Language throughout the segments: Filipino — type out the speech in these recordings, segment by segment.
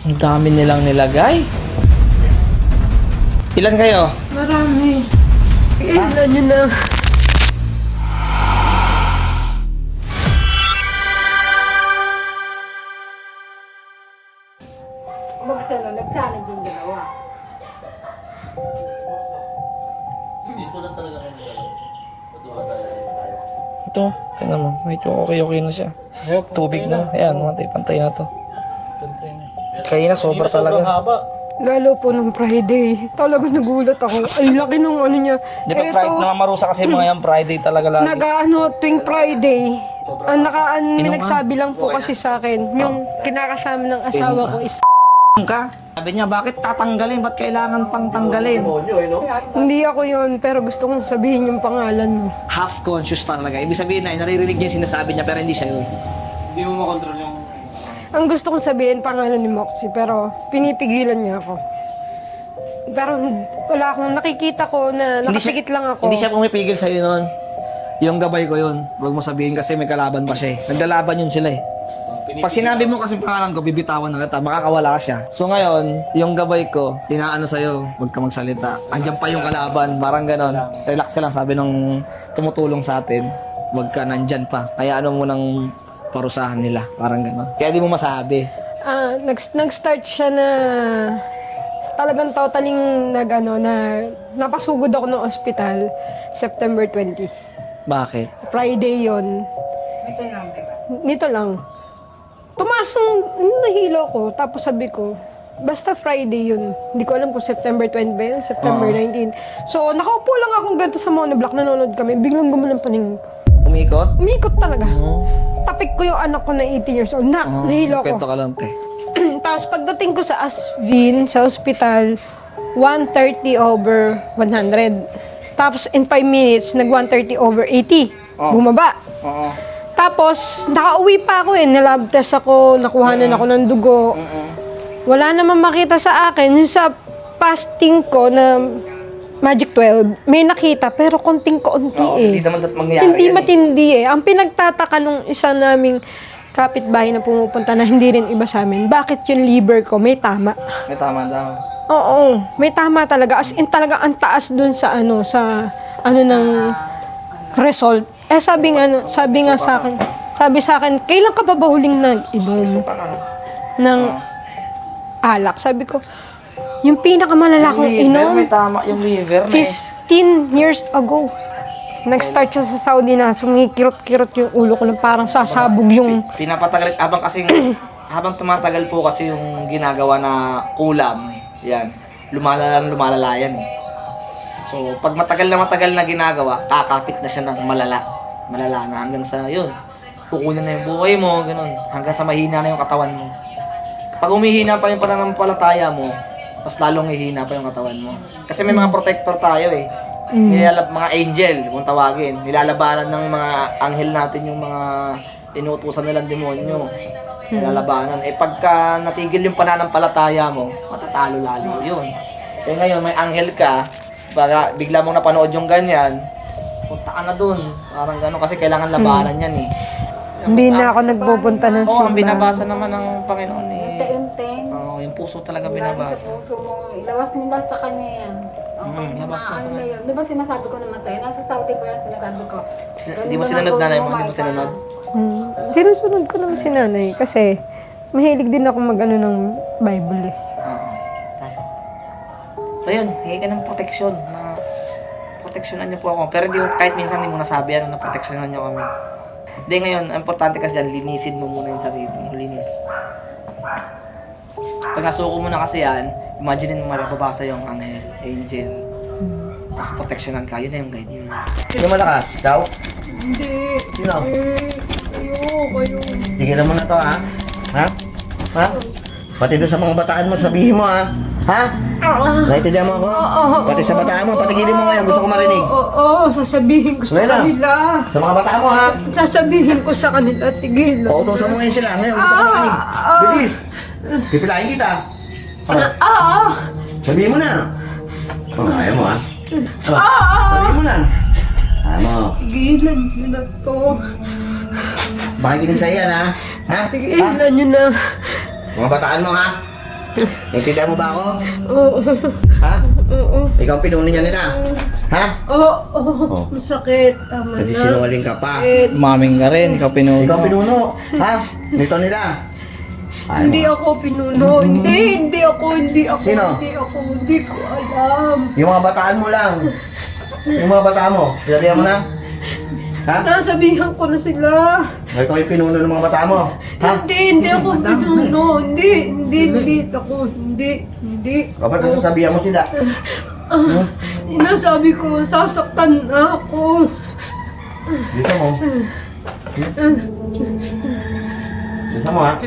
Ang dami nilang nilagay. Ilan kayo? Marami. Ilan yun na. Nagsanag yung dalawa. Dito lang talaga kayo nagalaw. Paduha tayo. Ito, tingnan mo. Medyo okay na siya. Tubig na. Ayan, pantay na to. Kaya na, sobra talaga. haba. Lalo po nung Friday. Talagang nagulat ako. Ang laki nung ano niya. Di ba Friday, namamarusa kasi mga yan Friday talaga lagi. Tuwing Friday, may nagsabi lang po kasi sa akin, yung kinakasama ng asawa ko is ka. Sabi niya, bakit tatanggalin? Ba't kailangan pang tanggalin? hindi ako yon, pero gusto kong sabihin yung pangalan mo. Half conscious talaga. Ibig sabihin na, naririnig niya yung sinasabi niya pero hindi siya yun. Hindi mo makontrol yung... Ang gusto kong sabihin pangalan ni Moxie, pero pinipigilan niya ako. Pero wala akong nakikita ko na nakapikit lang ako. Hindi siya pumipigil sa'yo noon. Yung gabay ko yun. Huwag mo sabihin kasi may kalaban pa siya eh. Naglalaban yun sila eh. Pag sinabi mo kasi pangalan ko, bibitawan na kita, makakawala siya. So ngayon, yung gabay ko, inaano sa'yo, huwag ka magsalita. Andiyan pa yung kalaban, parang ganon. Relax ka lang, sabi nung tumutulong sa atin, huwag ka, nandyan pa. Kaya ano mo nang parusahan nila, parang ganon. Kaya di mo masabi. Nag-start siya na talagang totaling napasugod ako ng ospital September 20. Bakit? Friday yon. Ito lang, diba? Nito lang. Tumaas nahilo ko. Tapos sabi ko, basta Friday yun. Hindi ko alam kung September 20 ba yun, September 19. So, nakaupo lang akong ganito sa monoblock, nanonood kami. Biglang gumalang paningin ko. Umikot? Umikot talaga. Tapik ko yung anak ko na 18 years old. Nahilo ko. Kwento ka lang, te. Tapos pagdating ko sa Asvin, sa ospital, 130/100. Tapos in 5 minutes, nag 130/80. Bumaba. Tapos, nakauwi pa ako eh. Nilab test ako, nakuhanan ako ng dugo. Wala naman makita sa akin. Yung sa fasting ko na Magic 12, may nakita pero konting-konti eh. Hindi naman mangyayari Hindi yan matindi eh. Ang pinagtataka nung isa naming kapitbahay na pumupunta na hindi rin iba sa amin, bakit yung liver ko may tama? May tama daw. Oo, may tama talaga. As in talaga ang taas dun sa ng result. Sabi nga sa akin, kailan ka ba huling nag-inom ng alak? Sabi ko, yung pinakamalala kong inom, May tama yung liver. 15 years ago. Nag-start siya sa Saudi na sumikirot-kirot yung ulo ko na parang sasabog yung... Pinapatagal, habang tumatagal po kasi yung ginagawa na kulam, yan, lumalala yan eh. So, pag matagal na ginagawa, kakapit na siya ng malala na hanggang sa yun. Kukunin na yung buhay mo, ganun. Hanggang sa mahina na yung katawan mo. Pag humihina pa yung pananampalataya mo, mas lalong hihina pa yung katawan mo. Kasi may mga protector tayo eh. Mga angel, kung tawagin. Nilalabanan ng mga anghel natin yung mga inuutusan nilang demonyo. Nilalabanan. Pagka natigil yung pananampalataya mo, matatalo lalo yun. Ngayon, may anghel ka, para bigla mong napanood yung ganyan, punta ka na dun. Parang gano'n kasi kailangan labanan yan eh. Hindi na ako nagpupunta ng Oo, ang simbahan. binabasa naman ng Panginoon eh. Unti-unti. Oo, yung puso talaga Galing binabasa. sa puso mo. Ilabas mo lang sa kanya yan. labas na sa na yun. Di ba sinasabi ko naman sa'yo? Nasa Saudi pa yan sinasabi ko. Di mo sinunod nanay mo? Di mo sinunod? Sinusunod ko naman si nanay kasi mahilig din ako mag-ano ng Bible eh. Oo. Tama. So yun, hingi ka ng proteksyon na proteksyonan niyo po ako. Pero di mo, kahit minsan di mo nasabi na proteksyonan niyo kami. Hindi ngayon, ang importante kasi dyan, linisin mo muna yung sarili mo. Linis. Pag nasuko mo na kasi yan, imagine mo mababasa yung angel. Tapos proteksyonan ka, yun na yung guide mo. Sino malakas? Daw? Hindi. Sino? Kayo. Sige naman na to, ha? Ha? Ha? Pati doon sa mga bataan mo, sabihin mo, ha? Ha? Naintindihan mo ako? Pati sa bataan mo, patigilin mo ngayon, gusto ko marinig. Oo, sasabihin ko sa Ngayon na. kanila. Sa mga bataan mo, ha? Sasabihin ko sa kanila, tigil. Pautosan mo ngayon sila, ngayon, gusto ko marinig. Bilis! Pipilahin kita. Sabihin mo na. Ayaw mo, ha? Sabihin mo na. Ayaw mo. Tigilan nyo na to. Bakit sa iyan, ha? Ha? Tigilan nyo na. Mga bataan mo, ha? Naintindihan mo ba ako? Oo. Ha? Oo. Ikaw ang pinuno niya nila. Ha? Oo. Oh. Masakit. Tama Hindi na. sinungaling ka pa. Masakit. Maming ka rin, ikaw pinuno. Ikaw ang pinuno. Ha? Nito nila. Ay, Hindi ako pinuno. Hindi ako. Sino? Hindi ko alam. Yung mga bataan mo lang. Yung mga bataan mo. Sinabihan mo na? Ha? Nasabihan ko na sila. Ikaw yung pinuno ng mga bataan mo. Ha? Hindi ako pinuno. Hindi Kapag nasasabihan mo sila. Inasabi ko, sasaktan na ako. Dito mo. Dito mo ha.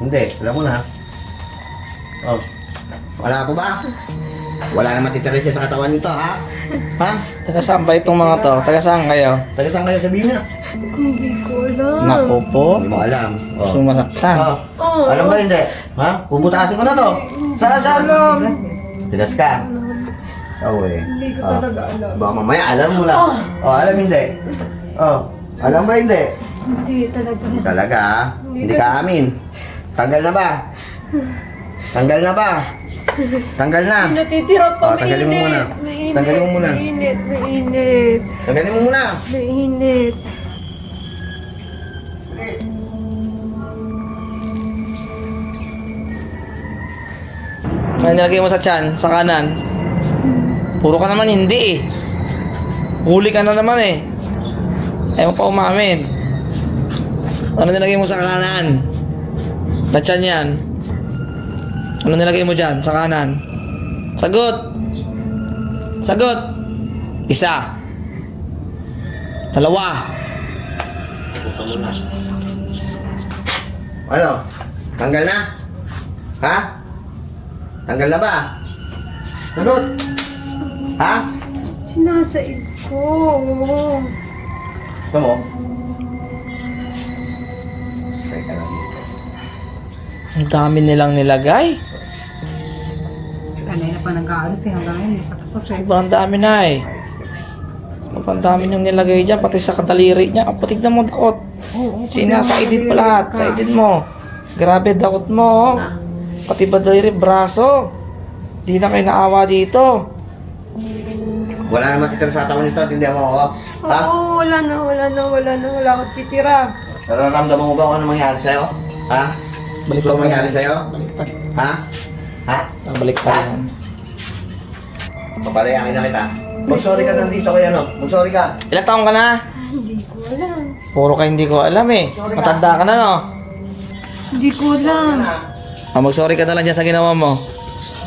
Hindi, alam mo na. Oh. Wala po ba? Wala na matitira dyan sa katawan nito, ha? Ha? Taga saan ba itong mga to? Taga saan kayo? Taga saan kayo sabihin na? Hindi ko alam. Naku po. Hindi mo alam. Oh. Sumasaktan. Oh. Alam ba hindi? Ha? Puputasin ko na to. Saan? Tigas ka. Oo eh. Hindi ko Ah. talaga alam. Baka mamaya alam mo lang. Oh, alam hindi. Oh, alam ba hindi? Hindi talaga. Talaga ha? Hindi ka amin. Tanggal na ba? Tanggal na ba? Tanggal na. Hindi natitira pa. Oh, tanggalin mo muna. Mainit. Tanggalin mo muna. Mainit. Tanggalin mo muna. Mainit. Ano nilagay mo sa tiyan? Sa kanan? Puro ka naman hindi eh. Huli ka na naman eh. Ayaw mo pa umamin. Ano nilagay mo sa kanan? Sa tiyan yan. Ano nilagay mo dyan? Sa kanan? Sagot! Sagot! Isa. Dalawa. Ano? Tanggal na? Ha? Tanggal na ba? Sagot! Ha? Sinasaid ko. Gusto mo? Teka lang dito. Ang dami nilang nilagay. Kanina pa nag-aalis eh, hanggang ngayon, hindi pa tapos eh. Sobrang dami na eh. Sobrang dami niyong nilagay dyan, pati sa kadaliri niya. Kapatid na mo dakot. Sinasaidid pa lahat. Saidid mo. Grabe dakot mo. Oh. Pati ba daliri, braso. Di na kayo naawa dito. Wala na matitira sa taon nito, tindihan mo ako. Ha? Oo, wala na. Wala akong titira. Nararamdaman mo ba kung ano mangyari sa'yo? Ha? Ito ang mangyari sa'yo? Baliktad. Ha? Ha? Baliktad yan. Papalayakin na kita. Mag-sorry ka nandito kay ano? Mag-sorry ka. Ilang taong ka na? Hindi ko alam. Puro ka hindi ko alam eh. Matanda ka na no? Hindi ko alam. Mag-sorry ka na lang dyan sa ginawa mo.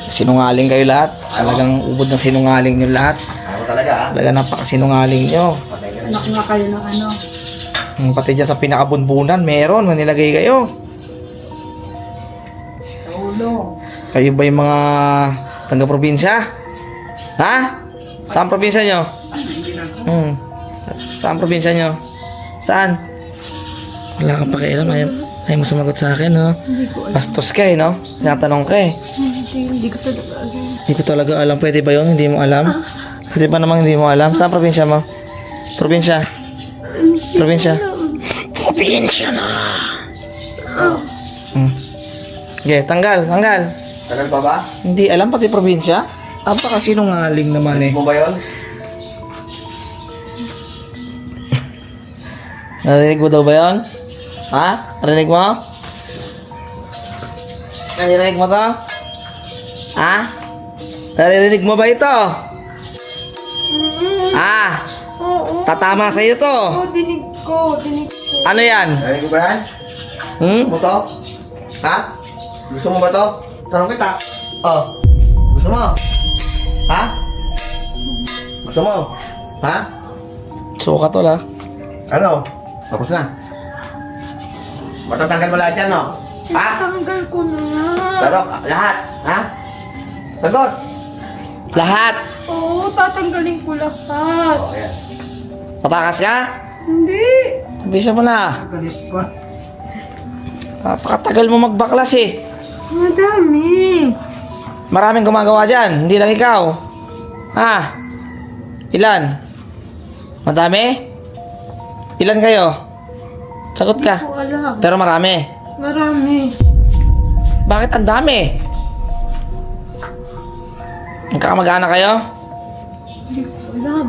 Sinungaling kayo lahat. Talagang ubod ng sinungaling nyo lahat. Ano talaga ha? Talaga napakasinungaling nyo. Patay ka na. Anak nga kayo ng ano. Pati dyan sa pinakabunbunan, meron. Manilagay kayo. Ulo. Kayo ba yung mga taga-probinsya? Ha? Saan probinsya nyo? Saan probinsya nyo? Saan? Wala kang pakialam. Ayaw mo sumagot sa akin, no? Bastos ka eh, no? Tinatanong ka eh. Hindi ko talaga alam. Hindi ko talaga alam. Pwede ba yun? Hindi mo alam? Pwede ba namang hindi mo alam? Saan probinsya mo? Probinsya? Probinsya? Probinsya na! Okay, tanggal. Tagal pa ba? Hindi alam pati probinsya? Apaka sinungaling naman eh. Mo ba yun? Narinig mo daw ba yun? Ha? Narinig mo? Narinig mo to? Ha? Narinig mo ba ito? Oo. Tatama sa'yo to. Oo, dinig ko. Ano yan? Narinig mo ba yan? Gusto mo to? Ha? Gusto mo ba to? Tanong kita. Oh. Gusto mo? Ha? Gusto mo? Ha? Suka to la. Ano? Tapos na. Matatanggal mo lahat yan, no? Ha? Tanggal ko na nga. Pero lahat, ha? Sagot! Lahat. Oo, tatanggalin ko lahat. Oh, ayan. Tatakas ka? Hindi. Bisa mo na. Galit ko. Napakatagal mo magbaklas eh. Madami. Maraming gumagawa dyan. Hindi lang ikaw. Ha? Ilan? Madami? Ilan kayo? Sagot ka. Hindi ko alam. Pero marami. Marami. Bakit ang dami? Magkakamag-anak kayo? Hindi ko alam.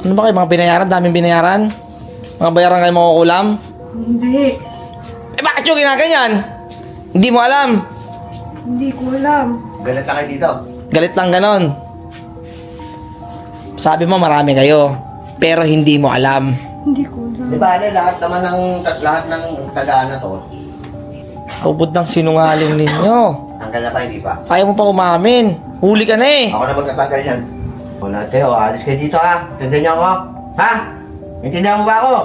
Ano ba kayo? Mga binayaran? Daming binayaran? Mga bayaran kayo makukulam? Hindi. Eh bakit yung ginaganyan? Hindi mo alam. Hindi ko alam. Galit na kayo dito. Galit lang ganon. Sabi mo marami kayo. Pero hindi mo alam. Hindi ko alam. Di ba, lahat ng tagaan na to, Ubod ng sinungaling ninyo. tanggal na pa, hindi pa. Ayaw mo pa umamin. Huli ka na eh. Ako na magtatanggal yan. O lahat kayo, alis kayo dito ha. Tindihan niyo ako. Ha? Intindihan mo ba ako?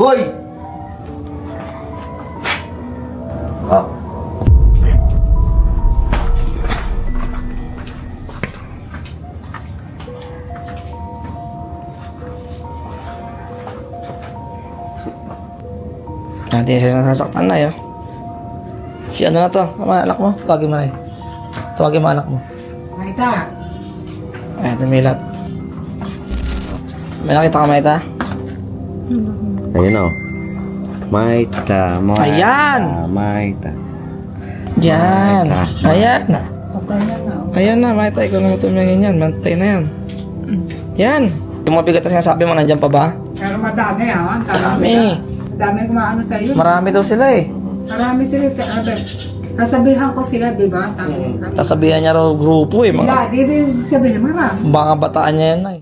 Hoy! Oh. Hindi siya nasasaktan na yun. Si ano na to? Ang mga anak mo? Tawagin mo na eh. Tawagin mo anak mo. Maita. Ayan, dumilat. May nakita ka, Maita? Ayun o. Maita, Maita. Ayan! Maita. Yan! Ayan! Patay na na. Ayan na, Maita. Ikaw na matumingin yan. Mantay na yan. Yan! Yung mga bigat na sinasabi mo, nandyan pa ba? Pero madami ha. Marami. Madami kumaano sa'yo. Marami daw sila eh. Marami sila. Sasabihan ko sila, di ba? Sasabihan niya raw grupo eh. Sila, Mga di rin sabihin marami. baka bataan niya yan na eh.